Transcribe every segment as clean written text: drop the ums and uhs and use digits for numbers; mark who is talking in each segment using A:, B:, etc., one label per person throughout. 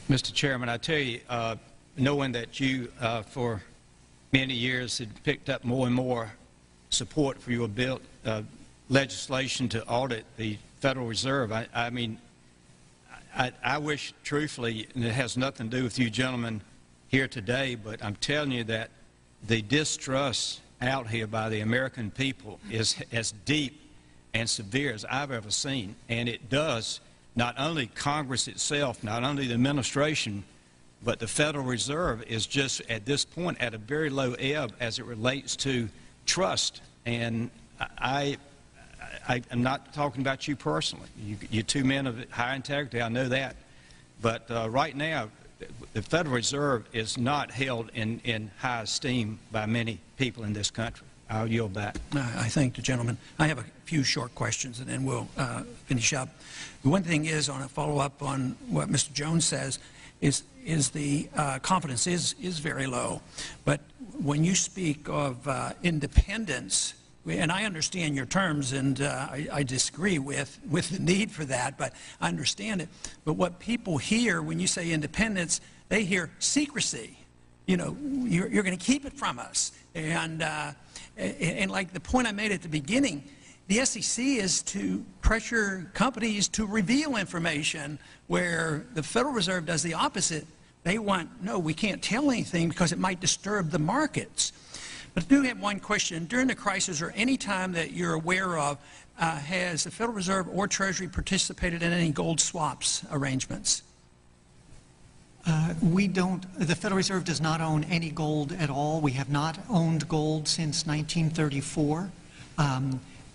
A: Mr. Chairman, I tell you, knowing that you for many years had picked up more and more support for your bill, legislation to audit the Federal Reserve, I mean, I wish truthfully, and it has nothing to do with you gentlemen here today, but I'm telling you that the distrust out here by the American people is as deep and severe as I've ever seen. And it does not only Congress itself, not only the administration, but the Federal Reserve is just at this point at a very low ebb as it relates to trust. And I'm not talking about you personally. You're two men of high integrity, I know that. But right now, the Federal Reserve is not held in high esteem by many people in this country. I'll yield back.
B: I thank the gentleman. I have a few short questions, and then we'll finish up. The one thing is, on a follow-up on what Mr. Jones says, is the confidence is very low. But when you speak of independence, and I understand your terms, and I disagree with the need for that, but I understand it. But what people hear when you say independence, they hear secrecy. You know, you're going to keep it from us. And like the point I made at the beginning, the SEC is to pressure companies to reveal information, where the Federal Reserve does the opposite. They want, no, we can't tell anything because it might disturb the markets. But I do have one question. During the crisis, or any time that you're aware of, has the Federal Reserve or Treasury participated in any gold swaps arrangements?
C: We don't. The Federal Reserve does not own any gold at all. We have not owned gold since 1934.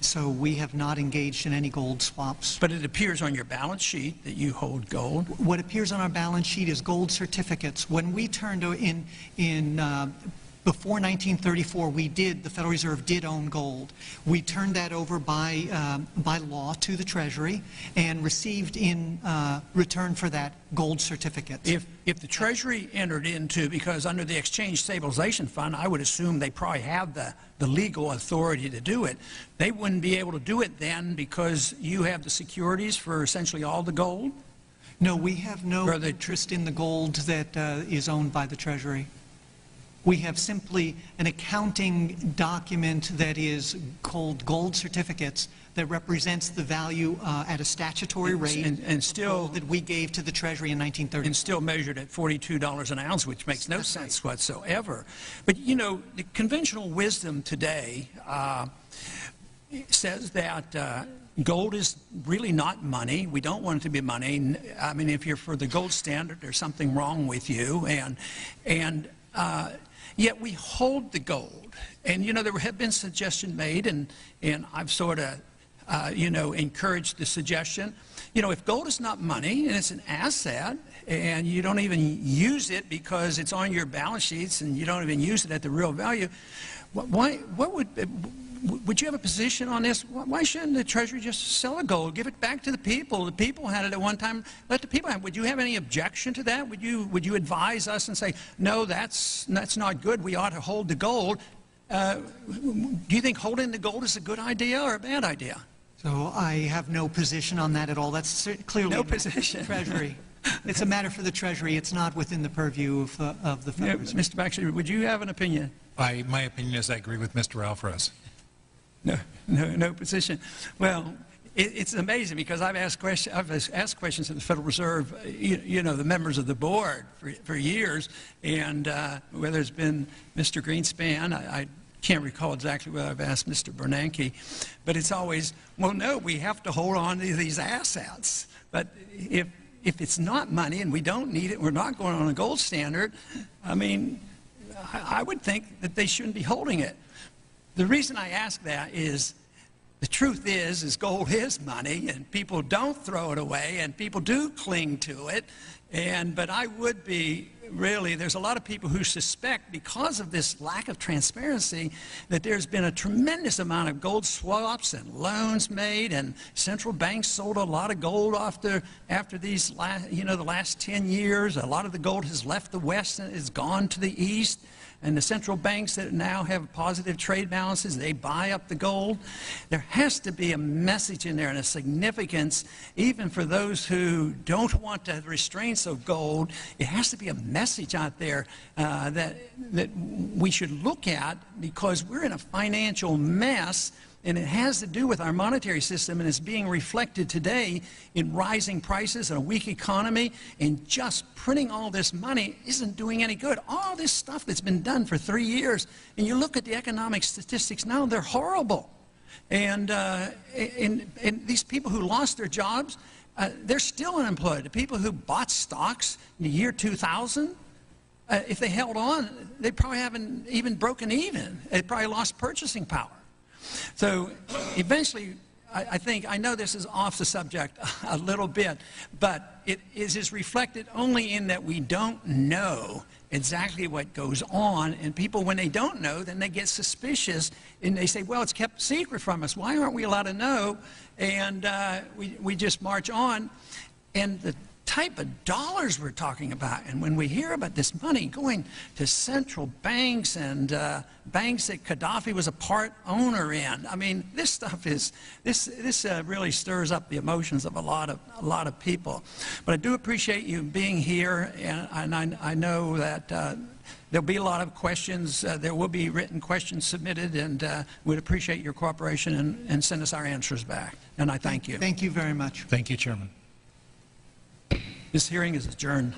C: So we have not engaged in any gold swaps.
B: But it appears on your balance sheet that you hold gold.
C: What appears on our balance sheet is gold certificates. When we turned before 1934, the Federal Reserve did own gold. We turned that over by law to the Treasury and received in return for that gold certificates.
B: If the Treasury entered into, because under the Exchange Stabilization Fund, I would assume they probably have the legal authority to do it, they wouldn't be able to do it then because you have the securities for essentially all the gold?
C: No, we have no interest in the gold that is owned by the Treasury. We have simply an accounting document that is called gold certificates that represents the value at a statutory rate
B: and still
C: that we gave to the Treasury in 1930.
B: And still measured at $42 an ounce, which makes no sense whatsoever. But, you know, the conventional wisdom today says that gold is really not money. We don't want it to be money. I mean, if you're for the gold standard, there's something wrong with you. Yet we hold the gold. And, you know, there have been suggestions made, and I've sort of, you know, encouraged the suggestion. You know, if gold is not money and it's an asset and you don't even use it because it's on your balance sheets and you don't even use it at the real value, would you have a position on this? Why shouldn't the Treasury just sell the gold, give it back to the people? The people had it at one time. Let the people have it. Would you have any objection to that? Would you advise us and say, no, that's not good. We ought to hold the gold. Do you think holding the gold is a good idea or a bad idea?
C: So I have no position on that at all. That's clearly
B: no position.
C: Treasury. It's a matter for the Treasury. It's not within the purview of the Federal Reserve.
B: Mr. Baxter, would you have an opinion?
D: My opinion is I agree with Mr. Alvarez.
B: No position. Well, it's amazing because I've asked questions of the Federal Reserve, you know, the members of the board for years, and whether it's been Mr. Greenspan, I can't recall exactly whether I've asked Mr. Bernanke, but it's always, well, no, we have to hold on to these assets. But if it's not money and we don't need it, we're not going on a gold standard, I mean, I would think that they shouldn't be holding it. The reason I ask that is the truth is gold is money, and people don't throw it away, and people do cling to it. But I would be really, there's a lot of people who suspect, because of this lack of transparency, that there's been a tremendous amount of gold swaps and loans made, and central banks sold a lot of gold after these the last 10 years. A lot of the gold has left the West and has gone to the East. and the central banks that now have positive trade balances, they buy up the gold. There has to be a message in there and a significance, even for those who don't want the restraints of gold. It has to be a message out there that we should look at, because we're in a financial mess. And it has to do with our monetary system, and it's being reflected today in rising prices and a weak economy, and just printing all this money isn't doing any good. All this stuff that's been done for 3 years, and you look at the economic statistics now, they're horrible. And these people who lost their jobs, they're still unemployed. The people who bought stocks in the year 2000, if they held on, they probably haven't even broken even. They probably lost purchasing power. So eventually, I know this is off the subject a little bit, but it is reflected only in that we don't know exactly what goes on, and people, when they don't know, then they get suspicious, and they say, well, it's kept secret from us. Why aren't we allowed to know? And we just march on. And the type of dollars we're talking about, and when we hear about this money going to central banks and banks that Gaddafi was a part owner in, I mean, this stuff is this really stirs up the emotions of a lot of people. But I do appreciate you being here, and I know that there'll be a lot of questions. There will be written questions submitted, and we'd appreciate your cooperation and send us our answers back. And I thank you.
C: Thank you very much.
D: Thank you, Chairman.
B: This hearing is adjourned.